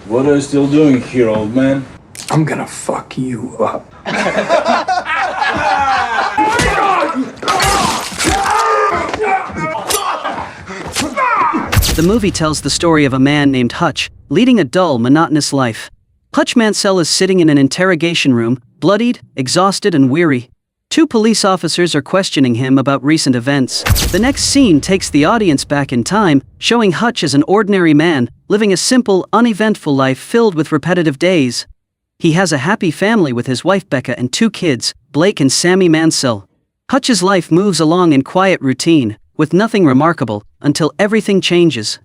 What are you still doing here, old man? I'm gonna fuck you up. The movie tells the story of a man named Hutche, leading a dull, monotonous life. Hutch Mansell is sitting in an interrogation room, bloodied, exhausted, and weary. Two police officers are questioning him about recent events. The next scene takes the audience back in time, showing Hutch as an ordinary man, living a simple, uneventful life filled with repetitive days. He has a happy family with his wife Becca and two kids, Blake and Sammy Mansell. Hutch's life moves along in quiet routine, with nothing remarkable, until everything changes.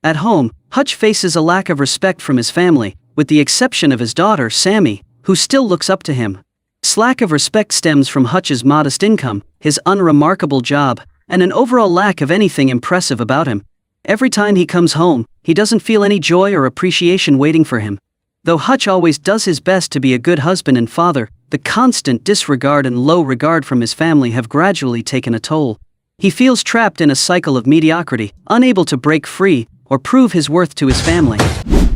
At home, Hutch faces a lack of respect from his family, with the exception of his daughter, Sammy, who still looks up to him. This lack of respect stems from Hutch's modest income, his unremarkable job, and an overall lack of anything impressive about him. Every time he comes home, he doesn't feel any joy or appreciation waiting for him. Though Hutch always does his best to be a good husband and father, the constant disregard and low regard from his family have gradually taken a toll. He feels trapped in a cycle of mediocrity, unable to break free or prove his worth to his family.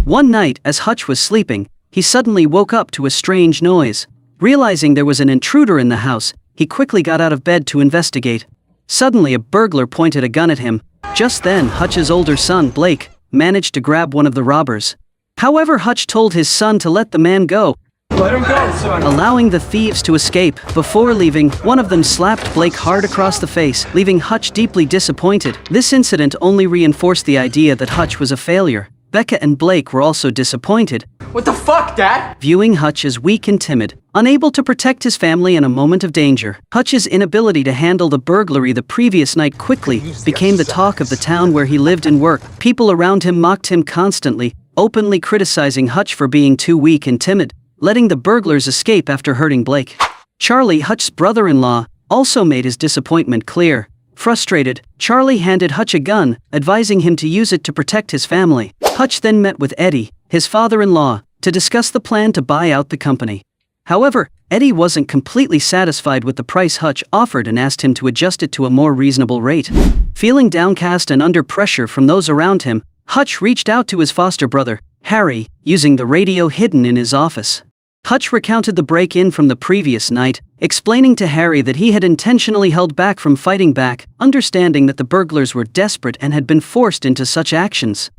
One night, as Hutch was sleeping, he suddenly woke up to a strange noise. Realizing there was an intruder in the house, he quickly got out of bed to investigate. Suddenly, a burglar pointed a gun at him. Just then, Hutch's older son, Blake, managed to grab one of the robbers. However, Hutch told his son to let the man go, Let him go, son. allowing the thieves to escape. Before leaving, one of them slapped Blake hard across the face, leaving Hutch deeply disappointed. This incident only reinforced the idea that Hutch was a failure. Becca and Blake were also disappointed, What the fuck, Dad? viewing Hutch as weak and timid, unable to protect his family in a moment of danger. Hutch's inability to handle the burglary the previous night quickly became the talk of the town where he lived and worked. People around him mocked him constantly, openly criticizing Hutch for being too weak and timid, letting the burglars escape after hurting Blake. Charlie, Hutch's brother-in-law, also made his disappointment clear. Frustrated, Charlie handed Hutch a gun, advising him to use it to protect his family. Hutch then met with Eddie, his father-in-law, to discuss the plan to buy out the company. However, Eddie wasn't completely satisfied with the price Hutch offered and asked him to adjust it to a more reasonable rate. Feeling downcast and under pressure from those around him, Hutch reached out to his foster brother, Harry, using the radio hidden in his office. Hutch recounted the break-in from the previous night, explaining to Harry that he had intentionally held back from fighting back, understanding that the burglars were desperate and had been forced into such actions.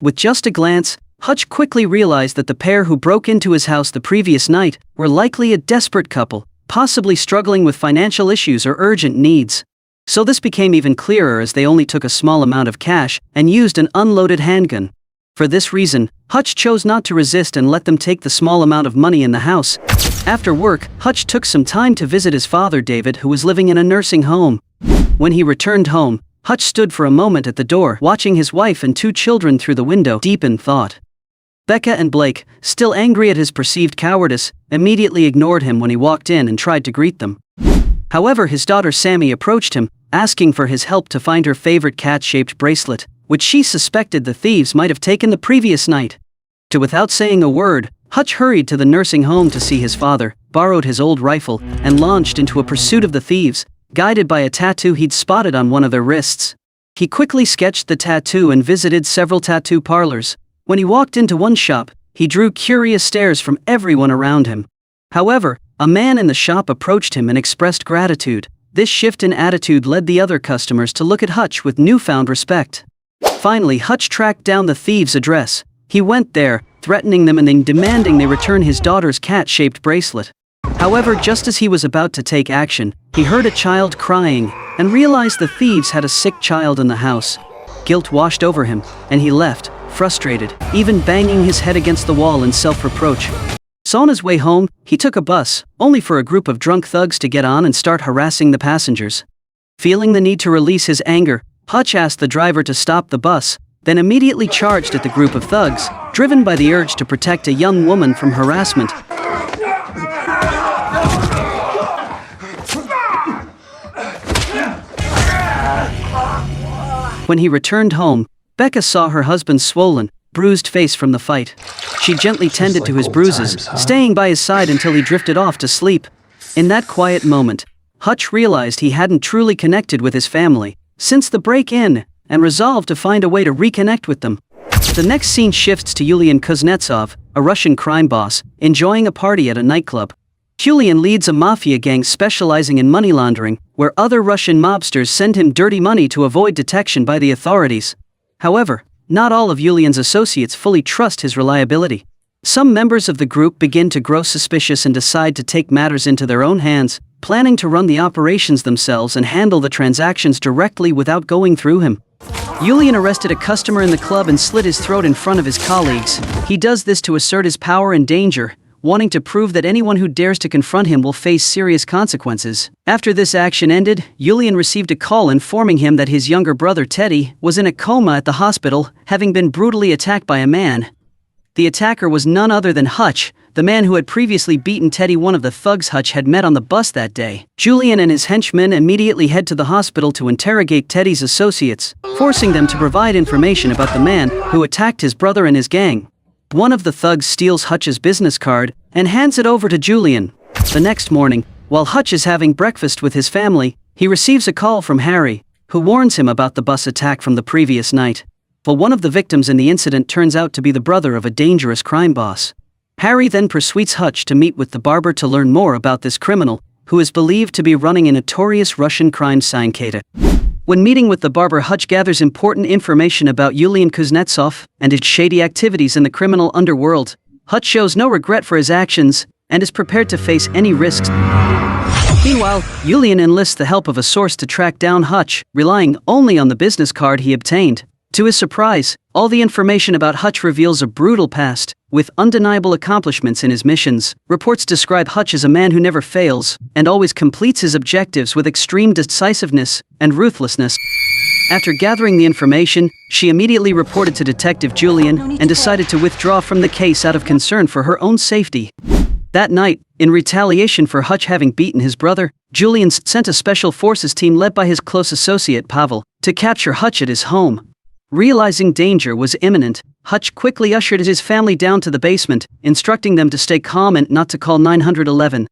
With just a glance, Hutch quickly realized that the pair who broke into his house the previous night were likely a desperate couple, possibly struggling with financial issues or urgent needs. So this became even clearer as they only took a small amount of cash and used an unloaded handgun. For this reason, Hutch chose not to resist and let them take the small amount of money in the house. After work, Hutch took some time to visit his father David, who was living in a nursing home. When he returned home, Hutch stood for a moment at the door, watching his wife and two children through the window, deep in thought. Becca and Blake, still angry at his perceived cowardice, immediately ignored him when he walked in and tried to greet them. However, his daughter Sammy approached him, asking for his help to find her favorite cat-shaped bracelet, which she suspected the thieves might have taken the previous night. Without saying a word, Hutch hurried to the nursing home to see his father, borrowed his old rifle, and launched into a pursuit of the thieves, guided by a tattoo he'd spotted on one of their wrists. He quickly sketched the tattoo and visited several tattoo parlors. When he walked into one shop, he drew curious stares from everyone around him. However, a man in the shop approached him and expressed gratitude. This shift in attitude led the other customers to look at Hutch with newfound respect. Finally, Hutch tracked down the thieves' address. He went there, threatening them and then demanding they return his daughter's cat-shaped bracelet. However, just as he was about to take action, he heard a child crying and realized the thieves had a sick child in the house. Guilt washed over him, and he left, frustrated, even banging his head against the wall in self-reproach. So on his way home, he took a bus, only for a group of drunk thugs to get on and start harassing the passengers. Feeling the need to release his anger, Hutch asked the driver to stop the bus, then immediately charged at the group of thugs, driven by the urge to protect a young woman from harassment. When he returned home, Becca saw her husband's swollen, bruised face from the fight. She gently tended to his bruises, staying by his side until he drifted off to sleep. In that quiet moment, Hutch realized he hadn't truly connected with his family since the break-in, and resolved to find a way to reconnect with them. The next scene shifts to Yulian Kuznetsov, a Russian crime boss, enjoying a party at a nightclub. Yulian leads a mafia gang specializing in money laundering, where other Russian mobsters send him dirty money to avoid detection by the authorities. However, not all of Yulian's associates fully trust his reliability. Some members of the group begin to grow suspicious and decide to take matters into their own hands, planning to run the operations themselves and handle the transactions directly without going through him. Yulian arrested a customer in the club and slit his throat in front of his colleagues. He does this to assert his power and danger, wanting to prove that anyone who dares to confront him will face serious consequences. After this action ended, Yulian received a call informing him that his younger brother Teddy was in a coma at the hospital, having been brutally attacked by a man. The attacker was none other than Hutche, the man who had previously beaten Teddy, one of the thugs Hutche had met on the bus that day. Yulian and his henchmen immediately head to the hospital to interrogate Teddy's associates, forcing them to provide information about the man who attacked his brother and his gang. One of the thugs steals Hutche's business card and hands it over to Yulian. The next morning, while Hutche is having breakfast with his family, he receives a call from Harry, who warns him about the bus attack from the previous night. But one of the victims in the incident turns out to be the brother of a dangerous crime boss. Harry then persuades Hutche to meet with the barber to learn more about this criminal, who is believed to be running a notorious Russian crime syndicate. When meeting with the barber, Hutche gathers important information about Yulian Kuznetsov and his shady activities in the criminal underworld. Hutche shows no regret for his actions and is prepared to face any risks. Meanwhile, Yulian enlists the help of a source to track down Hutche, relying only on the business card he obtained. To his surprise, all the information about Hutche reveals a brutal past, with undeniable accomplishments in his missions. Reports describe Hutche as a man who never fails, and always completes his objectives with extreme decisiveness and ruthlessness. After gathering the information, she immediately reported to Detective Yulian and decided to withdraw from the case out of concern for her own safety. That night, in retaliation for Hutche having beaten his brother, Yulian sent a special forces team led by his close associate Pavel to capture Hutche at his home. Realizing danger was imminent, Hutche quickly ushered his family down to the basement, instructing them to stay calm and not to call 911.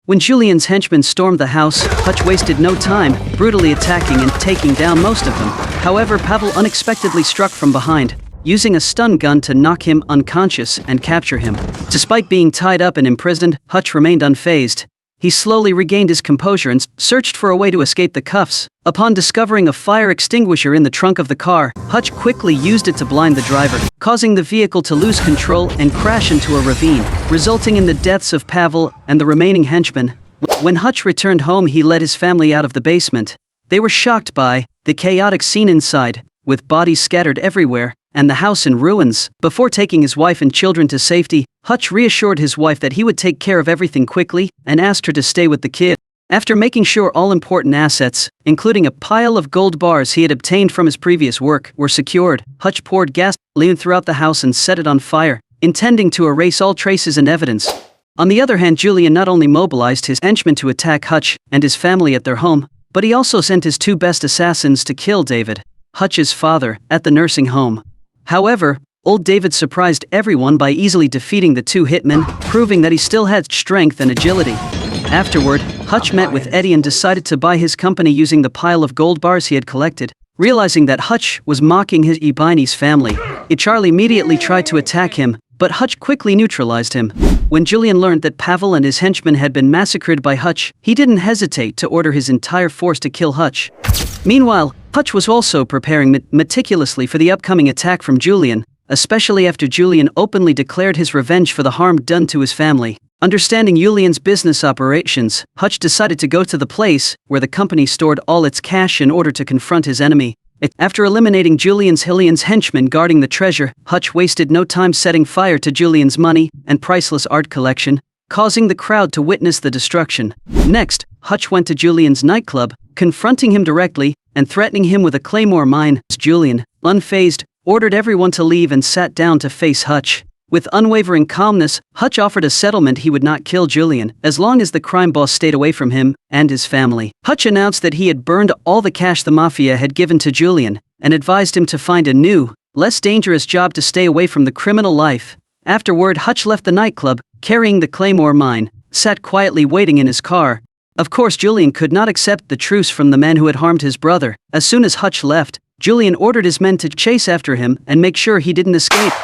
When Yulian's henchmen stormed the house, Hutche wasted no time, brutally attacking and taking down most of them. However, Pavel unexpectedly struck from behind, using a stun gun to knock him unconscious and capture him. Despite being tied up and imprisoned, Hutche remained unfazed. He slowly regained his composure and searched for a way to escape the cuffs. Upon discovering a fire extinguisher in the trunk of the car, Hutche quickly used it to blind the driver, causing the vehicle to lose control and crash into a ravine, resulting in the deaths of Pavel and the remaining henchmen. When Hutche returned home, he led his family out of the basement. They were shocked by the chaotic scene inside, with bodies scattered everywhere, and the house in ruins. Before taking his wife and children to safety, Hutche reassured his wife that he would take care of everything quickly and asked her to stay with the kid. After making sure all important assets, including a pile of gold bars he had obtained from his previous work, were secured, Hutche poured gasoline throughout the house and set it on fire, intending to erase all traces and evidence. On the other hand, Yulian not only mobilized his henchmen to attack Hutche and his family at their home, but he also sent his two best assassins to kill David, Hutche's father, at the nursing home. However, old David surprised everyone by easily defeating the two hitmen, proving that he still had strength and agility. Afterward, Hutche met with Eddie and decided to buy his company using the pile of gold bars he had collected. Realizing that Hutche was mocking his Ibani's family, Charlie immediately tried to attack him, but Hutche quickly neutralized him. When Yulian learned that Pavel and his henchmen had been massacred by Hutche, he didn't hesitate to order his entire force to kill Hutche. Meanwhile, Hutche was also preparing meticulously for the upcoming attack from Yulian, especially after Yulian openly declared his revenge for the harm done to his family. Understanding Yulian's business operations, Hutche decided to go to the place where the company stored all its cash in order to confront his enemy. After eliminating Yulian's henchmen guarding the treasure, Hutche wasted no time setting fire to Yulian's money and priceless art collection, causing the crowd to witness the destruction. Next, Hutche went to Yulian's nightclub, confronting him directly and threatening him with a claymore mine. Yulian, unfazed, ordered everyone to leave and sat down to face Hutche. With unwavering calmness, Hutche offered a settlement: he would not kill Yulian as long as the crime boss stayed away from him and his family. Hutche announced that he had burned all the cash the mafia had given to Yulian and advised him to find a new, less dangerous job to stay away from the criminal life. Afterward, Hutche left the nightclub, carrying the claymore mine, sat quietly waiting in his car. Of course, Yulian could not accept the truce from the man who had harmed his brother. As soon as Hutche left, Julian ordered his men to chase after him and make sure he didn't escape.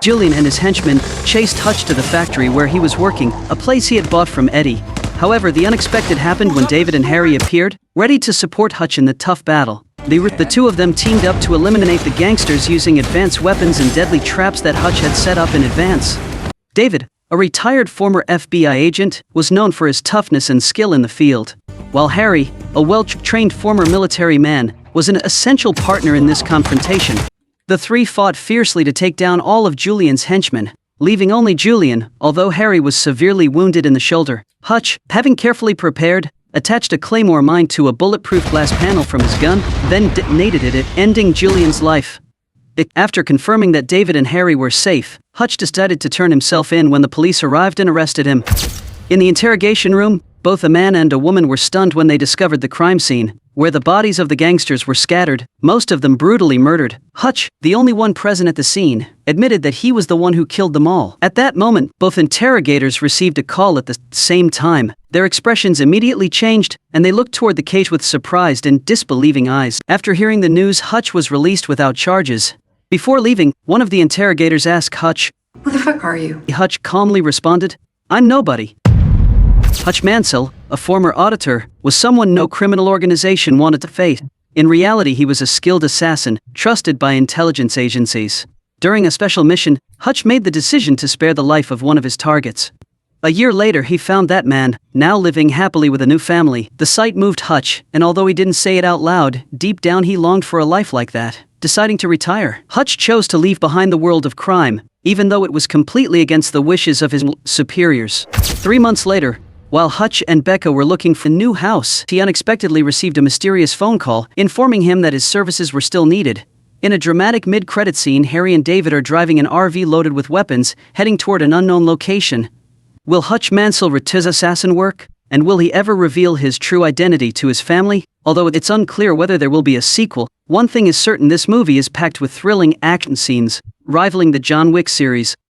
Julian and his henchmen chased Hutch to the factory where he was working, a place he had bought from Eddie. However, the unexpected happened when David and Harry appeared, ready to support Hutch in the tough battle. The two of them teamed up to eliminate the gangsters using advanced weapons and deadly traps that Hutch had set up in advance. David, a retired former FBI agent, was known for his toughness and skill in the field, while Harry, a well-trained former military man, was an essential partner in this confrontation. The three fought fiercely to take down all of Julian's henchmen, leaving only Julian, although Harry was severely wounded in the shoulder. Hutch, having carefully prepared, attached a claymore mine to a bulletproof glass panel from his gun, then detonated it, ending Julian's life. After confirming that David and Harry were safe, Hutch decided to turn himself in when the police arrived and arrested him. In the interrogation room, both a man and a woman were stunned when they discovered the crime scene, where the bodies of the gangsters were scattered, most of them brutally murdered. Hutch, the only one present at the scene, admitted that he was the one who killed them all. At that moment, both interrogators received a call at the same time. Their expressions immediately changed, and they looked toward the cage with surprised and disbelieving eyes. After hearing the news, Hutch was released without charges. Before leaving, one of the interrogators asked Hutch, "Who the fuck are you?" Hutch calmly responded, "I'm nobody." Hutch Mansell, a former auditor, was someone no criminal organization wanted to face. In reality, he was a skilled assassin, trusted by intelligence agencies. During a special mission, Hutch made the decision to spare the life of one of his targets. A year later, he found that man, now living happily with a new family. The sight moved Hutch, and although he didn't say it out loud, deep down he longed for a life like that. Deciding to retire, Hutch chose to leave behind the world of crime, even though it was completely against the wishes of his superiors. 3 months later, while Hutch and Becca were looking for a new house, he unexpectedly received a mysterious phone call informing him that his services were still needed. In a dramatic mid-credit scene, Harry and David are driving an RV loaded with weapons, heading toward an unknown location. Will Hutch Mansell return his assassin work? And will he ever reveal his true identity to his family? Although it's unclear whether there will be a sequel, one thing is certain: this movie is packed with thrilling action scenes, rivaling the John Wick series.